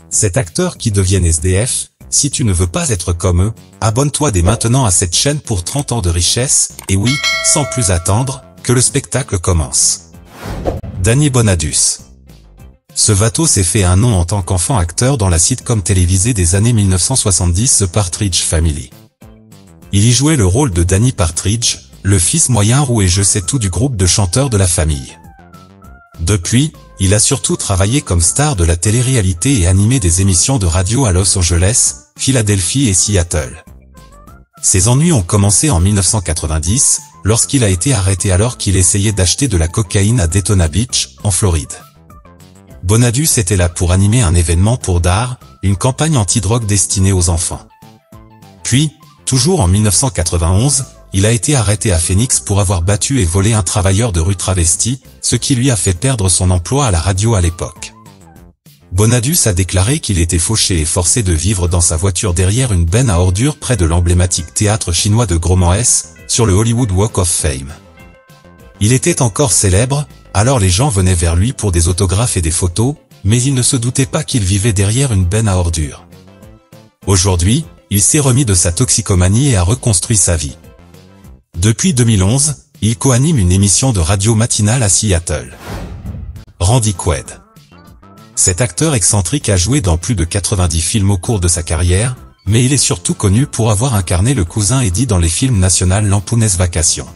cet acteur qui devienne SDF, si tu ne veux pas être comme eux, abonne-toi dès maintenant à cette chaîne pour 30 ans de richesse, et oui, sans plus attendre, que le spectacle commence. Danny Bonadus. Ce vato s'est fait un nom en tant qu'enfant acteur dans la sitcom télévisée des années 1970 The Partridge Family. Il y jouait le rôle de Danny Partridge, le fils moyen roux et je sais tout du groupe de chanteurs de la famille. Depuis, il a surtout travaillé comme star de la télé-réalité et animé des émissions de radio à Los Angeles, Philadelphie et Seattle. Ses ennuis ont commencé en 1990, lorsqu'il a été arrêté alors qu'il essayait d'acheter de la cocaïne à Daytona Beach, en Floride. Bonadus était là pour animer un événement pour DAR, une campagne anti-drogue destinée aux enfants. Puis, toujours en 1991, il a été arrêté à Phoenix pour avoir battu et volé un travailleur de rue travesti, ce qui lui a fait perdre son emploi à la radio à l'époque. Bonadus a déclaré qu'il était fauché et forcé de vivre dans sa voiture derrière une benne à ordures près de l'emblématique théâtre chinois de Gros Morès, sur le Hollywood Walk of Fame. Il était encore célèbre, alors les gens venaient vers lui pour des autographes et des photos, mais il ne se doutait pas qu'il vivait derrière une benne à ordures. Aujourd'hui, il s'est remis de sa toxicomanie et a reconstruit sa vie. Depuis 2011, il co-anime une émission de radio matinale à Seattle. Randy Quaid. Cet acteur excentrique a joué dans plus de 90 films au cours de sa carrière, mais il est surtout connu pour avoir incarné le cousin Eddie dans les films National Lampoon's Vacation.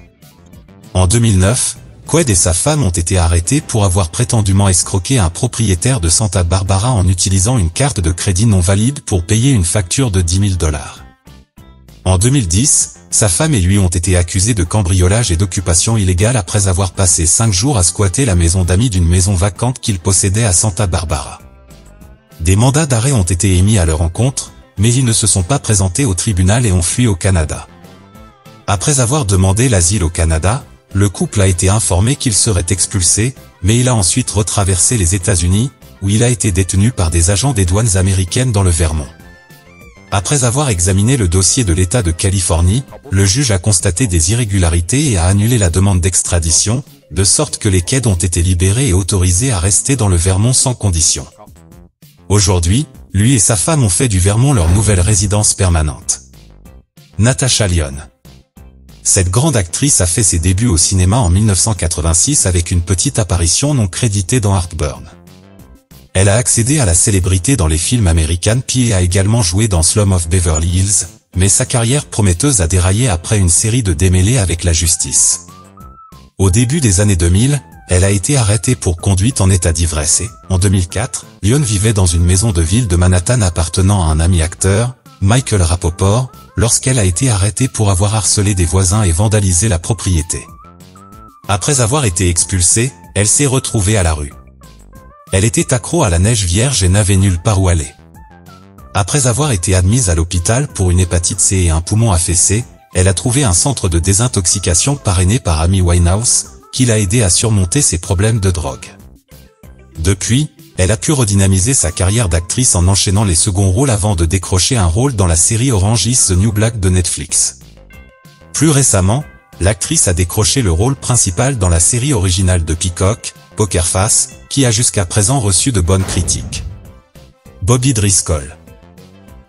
En 2009, Quaid et sa femme ont été arrêtés pour avoir prétendument escroqué un propriétaire de Santa Barbara en utilisant une carte de crédit non valide pour payer une facture de $10 000. En 2010, sa femme et lui ont été accusés de cambriolage et d'occupation illégale après avoir passé 5 jours à squatter la maison d'amis d'une maison vacante qu'ils possédaient à Santa Barbara. Des mandats d'arrêt ont été émis à leur encontre, mais ils ne se sont pas présentés au tribunal et ont fui au Canada. Après avoir demandé l'asile au Canada, le couple a été informé qu'il serait expulsé, mais il a ensuite retraversé les États-Unis, où il a été détenu par des agents des douanes américaines dans le Vermont. Après avoir examiné le dossier de l'État de Californie, le juge a constaté des irrégularités et a annulé la demande d'extradition, de sorte que les Quaid ont été libérés et autorisés à rester dans le Vermont sans condition. Aujourd'hui, lui et sa femme ont fait du Vermont leur nouvelle résidence permanente. Natasha Lyonne. Cette grande actrice a fait ses débuts au cinéma en 1986 avec une petite apparition non créditée dans Heartburn. Elle a accédé à la célébrité dans les films American Pie et a également joué dans Slum of Beverly Hills, mais sa carrière prometteuse a déraillé après une série de démêlés avec la justice. Au début des années 2000, elle a été arrêtée pour conduite en état d'ivresse et, en 2004, Lyonne vivait dans une maison de ville de Manhattan appartenant à un ami acteur, Michael Rapaport, lorsqu'elle a été arrêtée pour avoir harcelé des voisins et vandalisé la propriété. Après avoir été expulsée, elle s'est retrouvée à la rue. Elle était accro à la neige vierge et n'avait nulle part où aller. Après avoir été admise à l'hôpital pour une hépatite C et un poumon affaissé, elle a trouvé un centre de désintoxication parrainé par Amy Winehouse, qui l'a aidé à surmonter ses problèmes de drogue. Depuis, elle a pu redynamiser sa carrière d'actrice en enchaînant les seconds rôles avant de décrocher un rôle dans la série Orange is the New Black de Netflix. Plus récemment, l'actrice a décroché le rôle principal dans la série originale de Peacock, Poker Face, qui a jusqu'à présent reçu de bonnes critiques. Bobby Driscoll.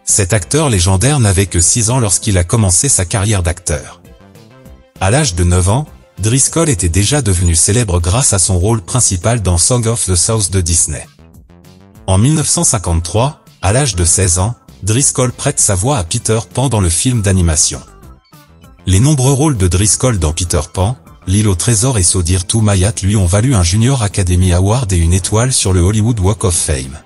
Cet acteur légendaire n'avait que 6 ans lorsqu'il a commencé sa carrière d'acteur. À l'âge de 9 ans, Driscoll était déjà devenu célèbre grâce à son rôle principal dans Song of the South de Disney. En 1953, à l'âge de 16 ans, Driscoll prête sa voix à Peter Pan dans le film d'animation. Les nombreux rôles de Driscoll dans Peter Pan, L'île au trésor et So Dear to My Heart lui ont valu un Junior Academy Award et une étoile sur le Hollywood Walk of Fame.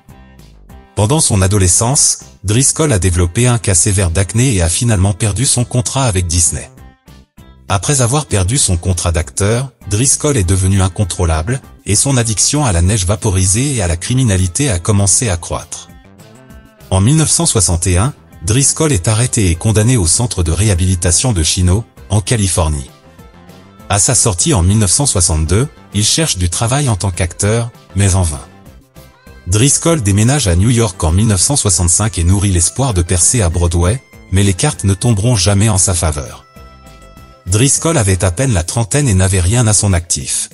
Pendant son adolescence, Driscoll a développé un cas sévère d'acné et a finalement perdu son contrat avec Disney. Après avoir perdu son contrat d'acteur, Driscoll est devenu incontrôlable, et son addiction à la neige vaporisée et à la criminalité a commencé à croître. En 1961, Driscoll est arrêté et condamné au centre de réhabilitation de Chino, en Californie. À sa sortie en 1962, il cherche du travail en tant qu'acteur, mais en vain. Driscoll déménage à New York en 1965 et nourrit l'espoir de percer à Broadway, mais les cartes ne tomberont jamais en sa faveur. Driscoll avait à peine la trentaine et n'avait rien à son actif.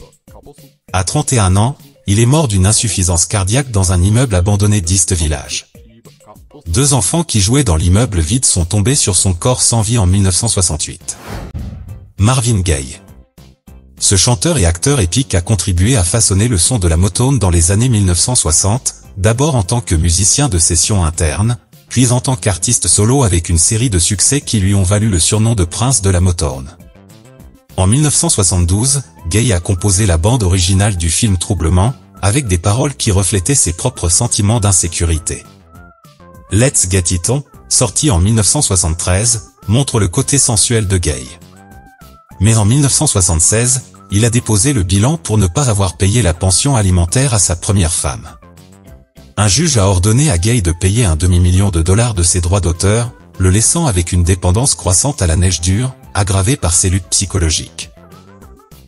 À 31 ans, il est mort d'une insuffisance cardiaque dans un immeuble abandonné d'East Village. 2 enfants qui jouaient dans l'immeuble vide sont tombés sur son corps sans vie en 1968. Marvin Gaye. Ce chanteur et acteur épique a contribué à façonner le son de la Motown dans les années 1960, d'abord en tant que musicien de session interne, puis en tant qu'artiste solo avec une série de succès qui lui ont valu le surnom de Prince de la Motown. En 1972, Gaye a composé la bande originale du film Troublement, avec des paroles qui reflétaient ses propres sentiments d'insécurité. Let's Get It On, sorti en 1973, montre le côté sensuel de Gaye. Mais en 1976, il a déposé le bilan pour ne pas avoir payé la pension alimentaire à sa première femme. Un juge a ordonné à Gaye de payer un demi-million de dollars de ses droits d'auteur, le laissant avec une dépendance croissante à la neige dure, aggravée par ses luttes psychologiques.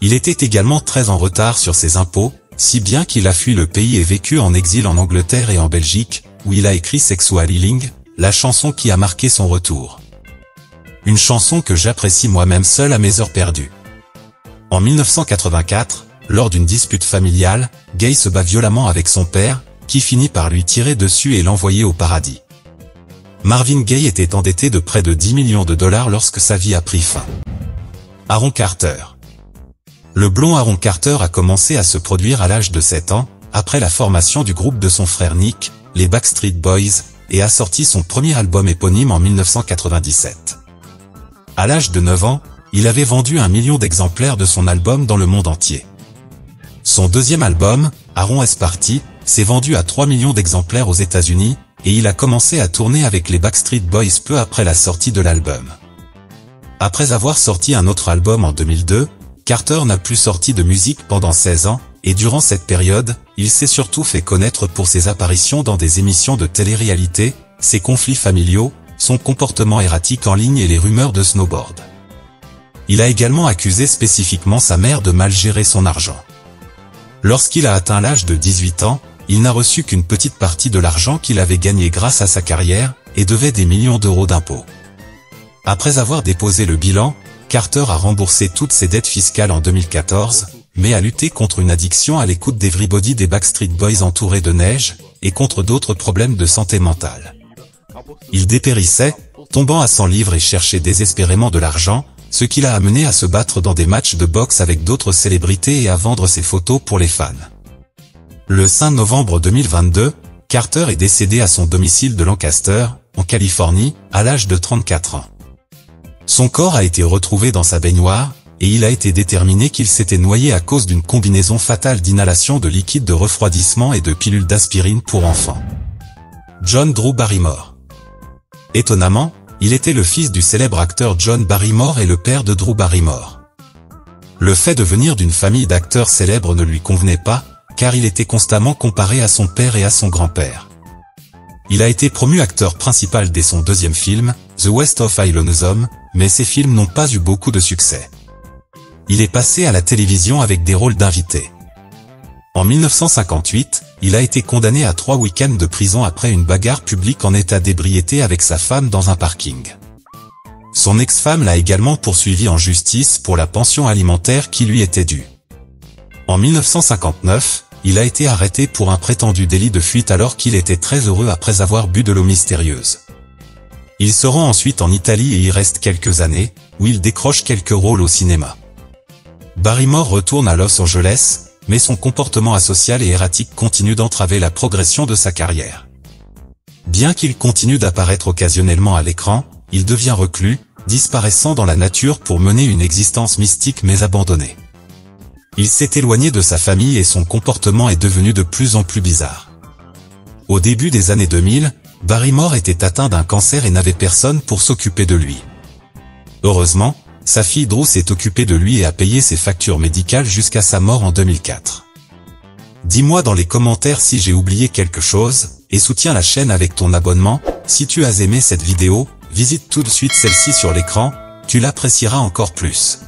Il était également très en retard sur ses impôts, si bien qu'il a fui le pays et vécu en exil en Angleterre et en Belgique, où il a écrit Sexual Healing, la chanson qui a marqué son retour. Une chanson que j'apprécie moi-même seul à mes heures perdues. En 1984, lors d'une dispute familiale, Gaye se bat violemment avec son père, qui finit par lui tirer dessus et l'envoyer au paradis. Marvin Gaye était endetté de près de 10 millions de dollars lorsque sa vie a pris fin. Aaron Carter. Le blond Aaron Carter a commencé à se produire à l'âge de 7 ans, après la formation du groupe de son frère Nick, les Backstreet Boys, et a sorti son premier album éponyme en 1997. À l'âge de 9 ans, il avait vendu 1 million d'exemplaires de son album dans le monde entier. Son deuxième album, Aaron S Party, s'est vendu à 3 millions d'exemplaires aux États-Unis, et il a commencé à tourner avec les Backstreet Boys peu après la sortie de l'album. Après avoir sorti un autre album en 2002, Carter n'a plus sorti de musique pendant 16 ans, et durant cette période, il s'est surtout fait connaître pour ses apparitions dans des émissions de télé-réalité, ses conflits familiaux, son comportement erratique en ligne et les rumeurs de snowboard. Il a également accusé spécifiquement sa mère de mal gérer son argent. Lorsqu'il a atteint l'âge de 18 ans, il n'a reçu qu'une petite partie de l'argent qu'il avait gagné grâce à sa carrière, et devait des millions d'euros d'impôts. Après avoir déposé le bilan, Carter a remboursé toutes ses dettes fiscales en 2014, mais a lutté contre une addiction à l'écoute d'Everybody des Backstreet Boys entouré de neige, et contre d'autres problèmes de santé mentale. Il dépérissait, tombant à 100 livres et cherchait désespérément de l'argent, ce qui l'a amené à se battre dans des matchs de boxe avec d'autres célébrités et à vendre ses photos pour les fans. Le 5 novembre 2022, Carter est décédé à son domicile de Lancaster, en Californie, à l'âge de 34 ans. Son corps a été retrouvé dans sa baignoire, et il a été déterminé qu'il s'était noyé à cause d'une combinaison fatale d'inhalation de liquide de refroidissement et de pilules d'aspirine pour enfants. John Drew Barrymore. Étonnamment, il était le fils du célèbre acteur John Barrymore et le père de Drew Barrymore. Le fait de venir d'une famille d'acteurs célèbres ne lui convenait pas, car il était constamment comparé à son père et à son grand-père. Il a été promu acteur principal dès son deuxième film, The West of Islands, mais ses films n'ont pas eu beaucoup de succès. Il est passé à la télévision avec des rôles d'invité. En 1958, il a été condamné à 3 week-ends de prison après une bagarre publique en état d'ébriété avec sa femme dans un parking. Son ex-femme l'a également poursuivi en justice pour la pension alimentaire qui lui était due. En 1959, il a été arrêté pour un prétendu délit de fuite alors qu'il était très heureux après avoir bu de l'eau mystérieuse. Il se rend ensuite en Italie et y reste quelques années, où il décroche quelques rôles au cinéma. Barrymore retourne à Los Angeles, mais son comportement asocial et erratique continue d'entraver la progression de sa carrière. Bien qu'il continue d'apparaître occasionnellement à l'écran, il devient reclus, disparaissant dans la nature pour mener une existence mystique mais abandonnée. Il s'est éloigné de sa famille et son comportement est devenu de plus en plus bizarre. Au début des années 2000, Barrymore était atteint d'un cancer et n'avait personne pour s'occuper de lui. Heureusement, sa fille Drew s'est occupée de lui et a payé ses factures médicales jusqu'à sa mort en 2004. Dis-moi dans les commentaires si j'ai oublié quelque chose, et soutiens la chaîne avec ton abonnement. Si tu as aimé cette vidéo, visite tout de suite celle-ci sur l'écran, tu l'apprécieras encore plus.